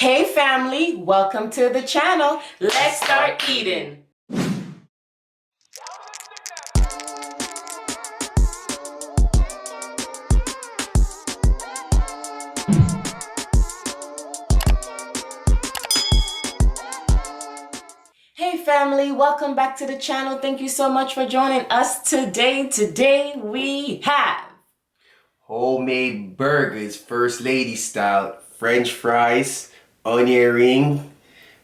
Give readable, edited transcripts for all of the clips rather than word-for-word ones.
Hey family, welcome to the channel. Let's start eating. Hey family, welcome back to the channel. Thank you so much for joining us today. Today we have homemade burgers, first lady style, French fries, onion ring,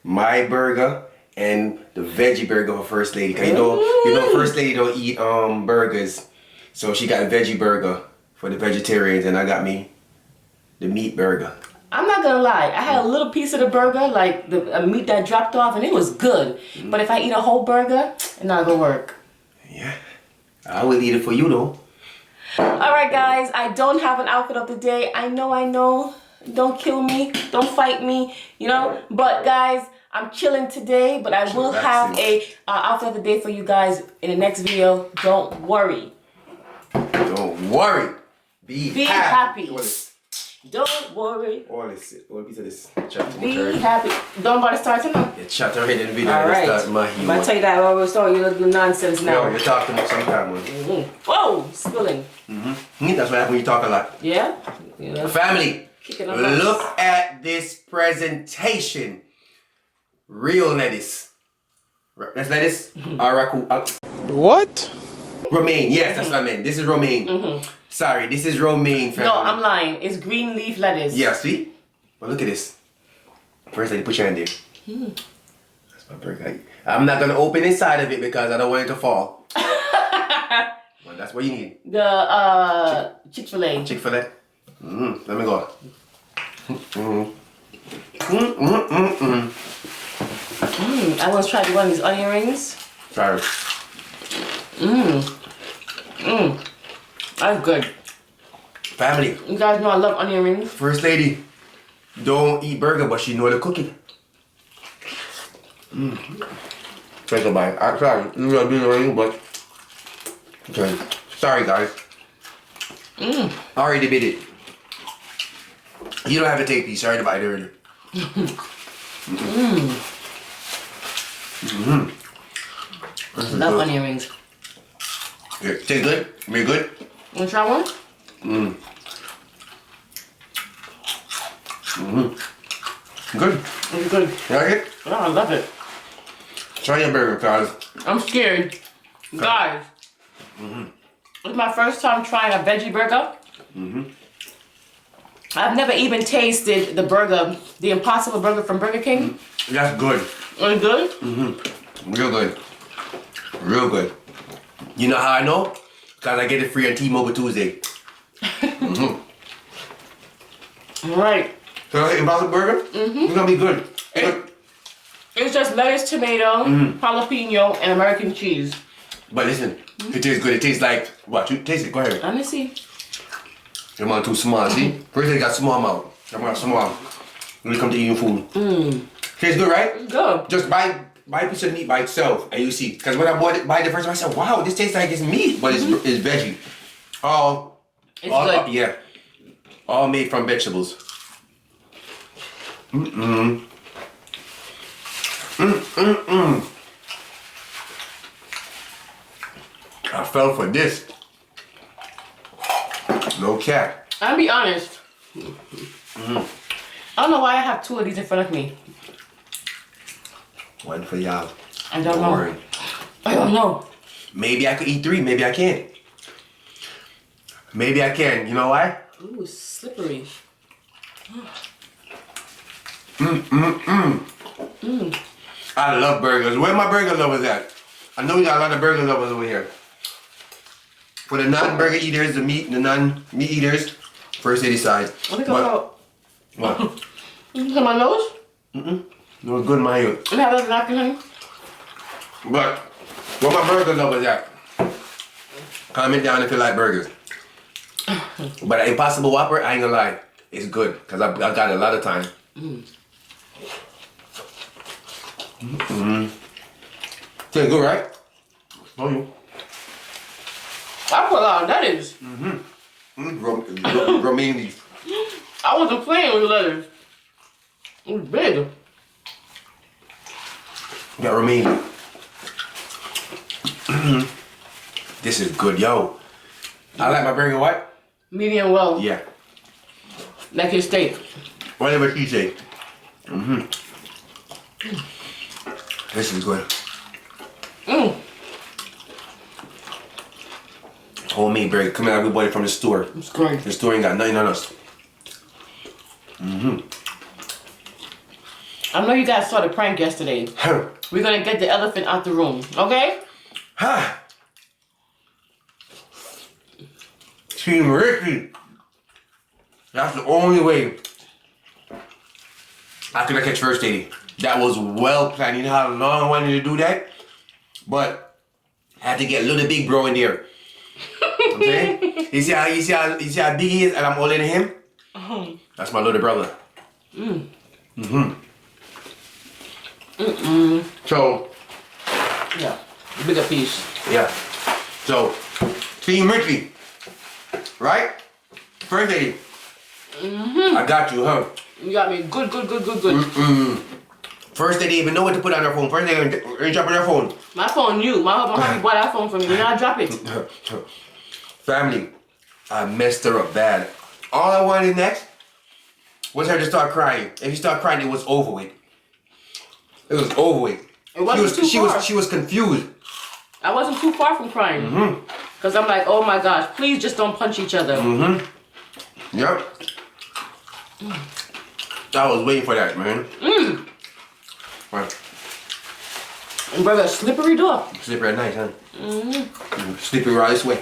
my burger, and the veggie burger for first lady. Cause you know, first lady don't eat burgers, so she got a veggie burger for the vegetarians, and I got me the meat burger. I'm not gonna lie, I had a little piece of the burger, like the meat that dropped off, and it was good. But if I eat a whole burger, it's not gonna work. Yeah, I will eat it for you though. Alright guys, I don't have an outfit of the day. I know. Don't kill me. Don't fight me. You know? But guys, I'm chilling today. But I will have a outfit of the day for you guys in the next video. Don't worry. Don't worry. Be happy. Don't worry. All piece of this. Be happy. Don't bother starting now. Yeah, chat already in the video. Alright. I'm gonna tell you that while we're starting. You little nonsense now. No, you're talking about sometime, man. Whoa, spilling. That's what happens when you talk a lot. Yeah? Family, look at this presentation. Real lettuce. That's lettuce? What? Romaine. Yes, that's what I meant. This is romaine. Sorry, this is romaine, family. No, I'm lying. It's green leaf lettuce. Yeah, see? Well, look at this. First, I put your hand there. That's my burger. I'm not going to open inside of it because I don't want it to fall. Well, that's what you need. The Chick-fil-A. Chick-fil-A. Let me go. I once tried one of these onion rings. Sorry. That's good. Family. You guys know I love onion rings. First lady don't eat burger, but she know the cooking. Take a bite. I'm sorry. You gotta do the ring, but okay. Sorry, guys. I already did it. You don't have to take these. Sorry to bite earlier. Love onion rings. Yeah, taste good? Very good? You wanna try one? Good. It's good. You like it? Oh, I love it. Try your burger, guys. I'm scared. Guys. It's my first time trying a veggie burger. I've never even tasted the burger, the Impossible Burger from Burger King. That's good. It's good? Real good. Real good. You know how I know? Because I get it free on T-Mobile Tuesday. Right. So Impossible Burger? It's gonna be good. It's just lettuce, tomato, jalapeno, and American cheese. But listen, it tastes good. It tastes like, what? You taste it, go ahead. Let me see. Your mouth too small, see? First they got small mouth. Your mouth small. When it comes to eating food. Tastes good, right? It's good. Just buy a piece of meat by itself and you see. Because when I bought it by the first time, I said, wow, this tastes like it's meat, but it's veggie. It's good. Yeah. All made from vegetables. I fell for this. No cap. I'll be honest. I don't know why I have two of these in front of me. One for y'all. I don't know. Worry. I don't know. Maybe I could eat 3. Maybe I can't. Maybe I can. You know why? Ooh, it's slippery. I love burgers. Where my burger lovers at? I know we got a lot of burger lovers over here. For the non-burger eaters, the non-meat eaters, first they decide. What about? What? Is it my nose? No, it's good in my ear. You have a napkin, honey? But where my burger lovers at? Comment down if you like burgers. But an Impossible Whopper, I ain't gonna lie, it's good because I got it a lot of time. Tastes good, right? Oh, you. I put a lot of lettuce. Romaine leaf. I wasn't playing with lettuce. It's big. Got romaine. This is good, yo. I like my burger what? Medium well. Yeah. Like your steak. Whatever she say. This is good. Homemade burger. Coming out, we bought it from the store. It's good. The store ain't got nothing on us. I know you guys saw the prank yesterday. We're gonna get the elephant out the room, okay? Ha! Team Ricky. That's the only way I could catch first lady. That was well planned. You know how long I wanted to do that? But I had to get little big bro in there. Okay? You see how big he is and I'm older than him? That's my little brother. So Yeah, bigger piece. yeah. So Team Richie. Right? First lady. I got you, huh? You got me good. First, they didn't even know what to put on their phone. First, they ain't dropping their phone. My phone new. My husband bought that phone for me. When I drop it. Family, I messed her up bad. All I wanted next was her to start crying. If she started crying, it was over with. It was over with. It wasn't too far. She was confused. I wasn't too far from crying. Because I'm like, oh my gosh, please just don't punch each other. Yep. I was waiting for that, man. Right. And brother, slippery door. Slippery at night, huh? Slippery right this way.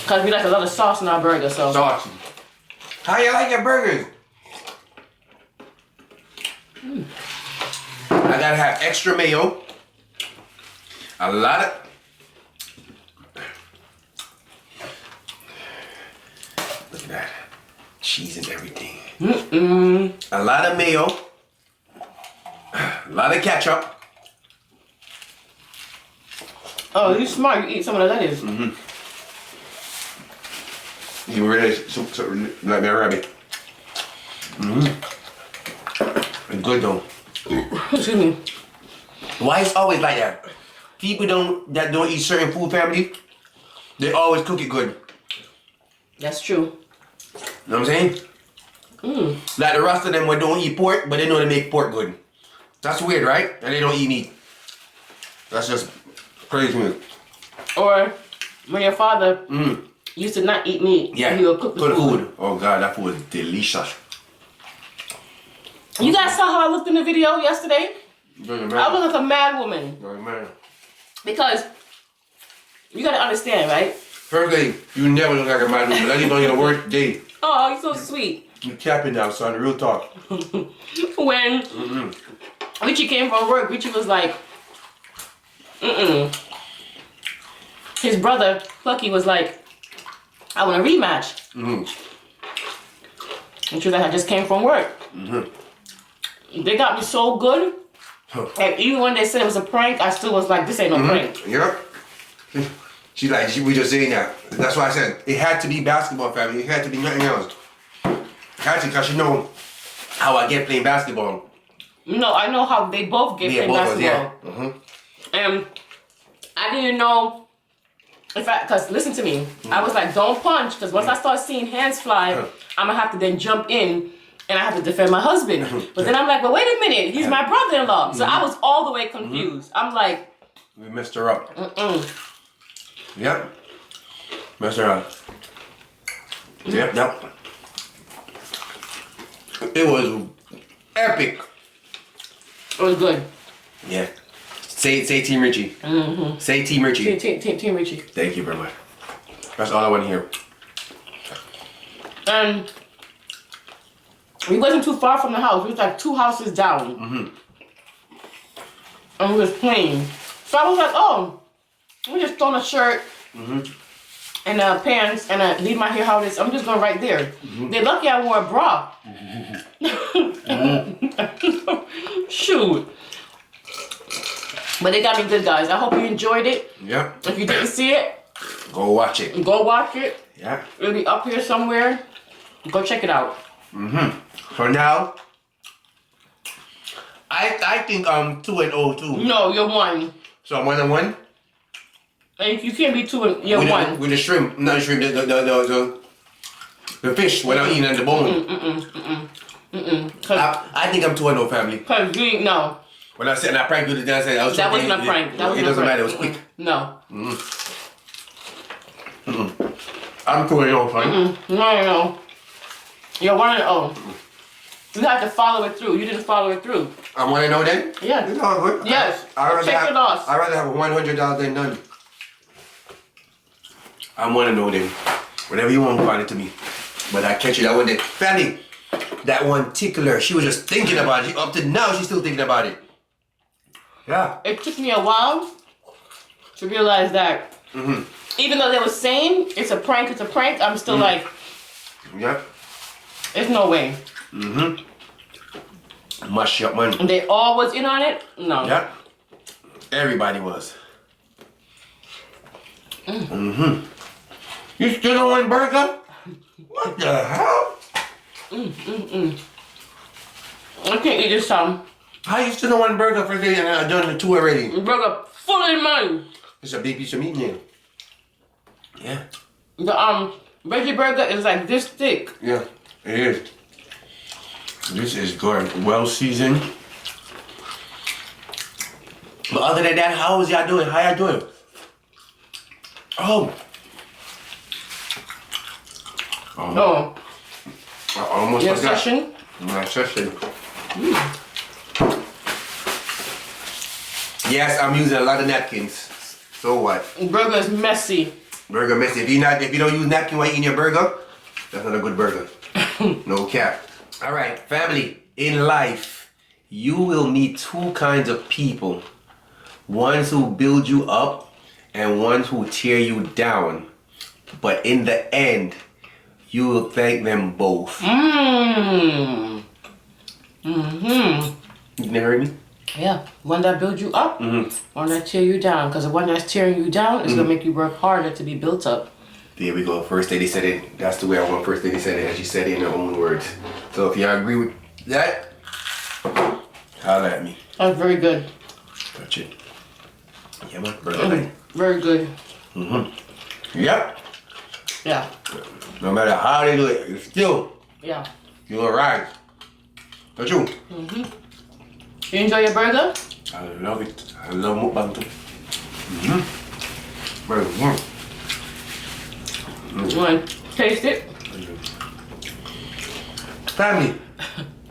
Because we like a lot of sauce in our burger, so. Sauce. How you like your burgers? I gotta have extra mayo. A lot of. Look at that. Cheese and everything. A lot of mayo. A lot of ketchup. Oh, you smart. You eat some of the lettuce. You ready? Let me rabbit. It's good though. Excuse me. Why it's always like that? People that don't eat certain food, family, they always cook it good. That's true. You know what I'm saying? Like the rest of them who don't eat pork, but they know they make pork good. That's weird, right? And they don't eat meat. That's just crazy to me. Or when your father used to not eat meat, Yeah, he would cook the food. Oh God, that food was delicious. You guys saw how I looked in the video yesterday? Doesn't I matter. look like a mad woman. Doesn't matter. Because you gotta understand, right? First thing, you never look like a man. That ain't gonna get a worst day. Oh, you're so sweet. You capping now, son. Real talk. When Richie came from work, Richie was like, His brother, Plucky, was like, I want a rematch. And she was like, I just came from work. They got me so good. And even when they said it was a prank, I still was like, this ain't no prank. Yep. She's like, we just saying that. That's why I said it had to be basketball, family. It had to be nothing else. Had to, because you know how I get playing basketball. No, I know how they both get playing basketball. Yeah. And I didn't know if because listen to me, I was like, don't punch, because once I start seeing hands fly, I'm gonna have to then jump in and I have to defend my husband. But then I'm like, well, wait a minute, he's my brother-in-law. So I was all the way confused. I'm like, We messed her up. Yep. Messed her up. Yep. It was epic. it was good. Yeah. Say Team Richie. Say Team Richie. Team Richie. Thank you very much. That's all I want to hear. And we wasn't too far from the house. We was like 2 houses down. And we was playing. So I was like, oh, we just throw a shirt and pants and leave my hair how it is. I'm just going right there. They're lucky I wore a bra. Shoot. But they got me good, guys. I hope you enjoyed it. Yep. If you didn't see it, Go watch it. go watch it. Yeah. It'll be up here somewhere. Go check it out. So now, I think I'm 2-0 too. No, you're 1. So I'm 1-1. And you can't be 2 and you're 1. With the shrimp, not the shrimp, the fish when I'm eating at the bone. I think I'm 2-0, family. Cause you ain't no. When I said I pranked you, then I said I was. That wasn't a prank. That wasn't a doesn't prank. matter. It was quick. No. I'm 2-0, fine. No. You're 1-0. You have to follow it through. You didn't follow it through. I'm 1-0 then. Yes. It's all good. Yes. I'd Check your loss. rather have $100 than none. I'm 1-0 then. Whatever you want to call it to me. But I catch you that one day. Fanny, that one tickler, she was just thinking about it. Up to now, she's still thinking about it. Yeah. It took me a while to realize that even though they were saying it's a prank, I'm still like, Yeah. there's no way. Mush up, man. And they all was in on it? No. Yeah. Everybody was. You still don't want burger? What the hell? I can't eat this time. How you still don't want burger for day and I've done the 2 already? Burger full of money. It's a big piece of meat now. Yeah. The veggie burger is like this thick. Yeah, it is. This is good. Well seasoned. But other than that, how is y'all doing? How y'all doing? Oh. Oh. I almost Your forgot. session? My session. Yes, I'm using a lot of napkins. So what? Burger is messy. Burger messy. If you don't use napkin while eating your burger, that's not a good burger. No cap. Alright, family. In life, you will meet 2 kinds of people. Ones who build you up and ones who tear you down. But in the end, you will thank them both. You didn't hear me? Yeah, one that builds you up, one that tear you down. Because the one that's tearing you down is going to make you work harder to be built up. There we go. First lady said it. That's the way I want First Lady said it. And she said it in her own words. So if y'all agree with that, holla at me. That's very good. Touch it. Yeah, man. Brother. Very good. Yep. Yeah. No matter how they do it, you're still, Yeah. you're alright. Don't you? You enjoy your burger? I love it. I love mukbang too. Burger. You want to taste it? Family,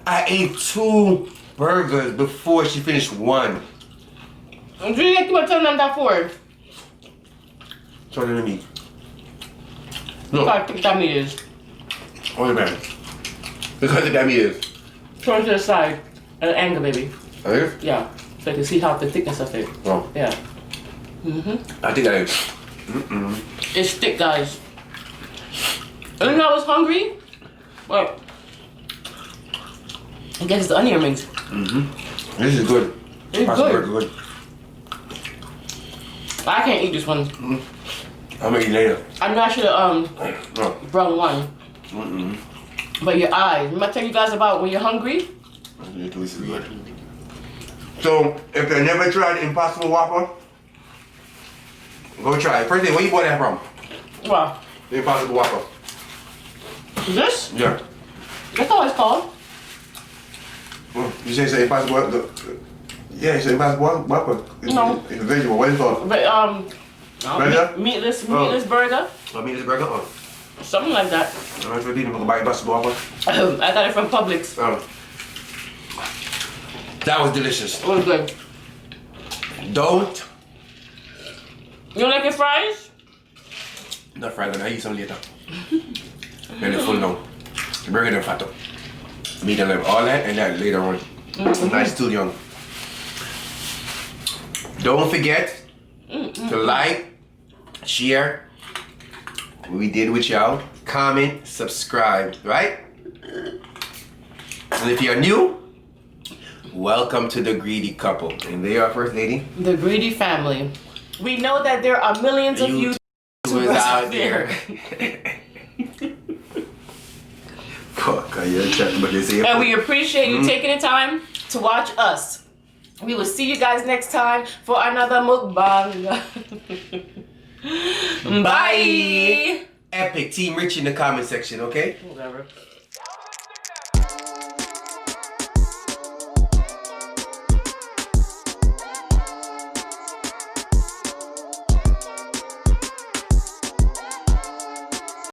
I ate 2 burgers before she finished 1. Do you get to turn them that for? So let me. Look Look, how thick that meat is. oh man. Look how thick that meat is. Turn to the side at an angle, baby. Okay? Yeah. So you can see how the thickness of it. Oh, Yeah. I think that is. It's thick, guys. And I was hungry, but I guess it's the onion rings. This is good. It's Pasta good. burger good. I can't eat this one. I'll make it later. I know I should have No. brought one. But your eyes. Remember I tell you guys about when you're hungry? This is good. So, if they never tried Impossible Whopper, go try it. First thing, where you bought that from? Wow. The Impossible Whopper. This? Yeah. That's all it's called. You say it's Impossible Whopper? Yeah, it's Impossible Whopper. No. It's a vegetable. What is it called? But Burger? meatless burger. I mean, it's a burger. Oh. Something like that. I'm not sure you buy Impossible Whopper. I got it from Publix. That was delicious. It was good. Don't. You don't like your fries? Not fried, I eat some later. Then it's full now. The burger then fat up. Meat and like all that and that later on. Nice, still young. Don't forget to like, share what we did with y'all, comment, subscribe, right? And if you're new, welcome to the greedy couple. And they are First Lady. The greedy family. We know that there are millions of YouTubers out there. Fuck. You're chatting about this here. And we appreciate you taking the time to watch us. We will see you guys next time for another mukbang. Bye. Epic. Team Rich in the comment section, okay? Whatever.